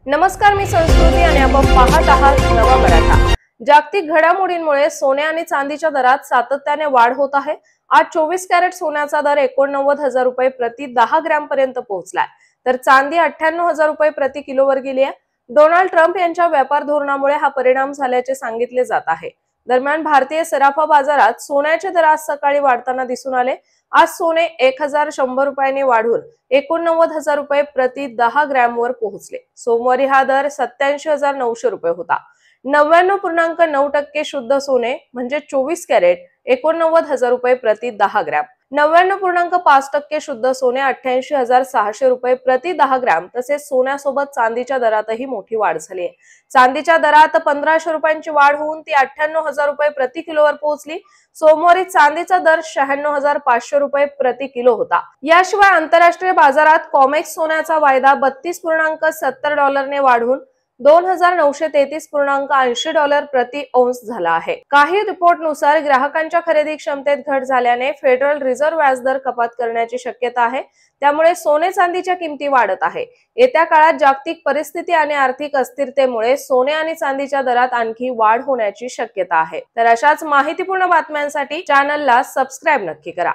नमस्कार, मी संस्कृती आणि आपण पाहत आहात नवा मराठा। जागतिक घडामोडींमुळे सोने आणि चांदीच्या दरात सातत्याने वाढ होत आहे। आज 24 कॅरेट सोन्याचा दर 89,000 रुपये प्रति 10 ग्रॅम पर्यंत पोहोचलाय, तर चांदी 98,000 रुपये प्रति किलोवर गेली आहे। डोनाल्ड ट्रम्प यांच्या व्यापार धोरणामुळे हा परिणाम झाल्याचे सांगितले जात आहे। दरम्यान भारतीय सराफा बाजारात सोन्याचे दर आज सकाळी वाढताना दिसून आले। आज सोने 1,100 रुपयांनी वाढून 89,000 रुपये प्रति 10 ग्रॅम वर पोहोचले। सोमवारी हा दर 87,900 रुपये होता। 99.9% शुद्ध सोने म्हणजे 24 कॅरेट 89,000 रुपये प्रति 10 ग्रॅम, 99.5% शुद्ध सोने 88,600 रुपये प्रति 10 ग्रॅम। तसेच सोन्यासोबत चांदीच्या दरातही मोठी वाढ झाली आहे। चांदीच्या दरात 1,500 रुपयांची वाढ होऊन ती 98,000 रुपये प्रति किलोवर पोहोचली। सोमवारी चांदीचा दर 96,500 रुपये प्रति किलो होता। याशिवाय आंतरराष्ट्रीय बाजारात कॉमेक्स सोन्याचा वायदा $32.70 ने वाढून $2,933.80 प्रति औंस झाला आहे। काही रिपोर्टनुसार ग्राहकांच्या खरेदी क्षमतेत घट झाल्याने फेडरल रिझर्व्ह व्याजदर कपात करण्याची शक्यता आहे। त्यामुळे सोने चांदीच्या किमती वाढत आहे। येत्या काळात जागतिक परिस्थिती आणि आर्थिक अस्थिरतेमुळे सोने आणि चांदीच्या दरात आणखी वाढ होण्याची शक्यता आहे। तर अशाच माहितीपूर्ण बातम्यांसाठी चॅनलला सबस्क्राइब नक्की करा।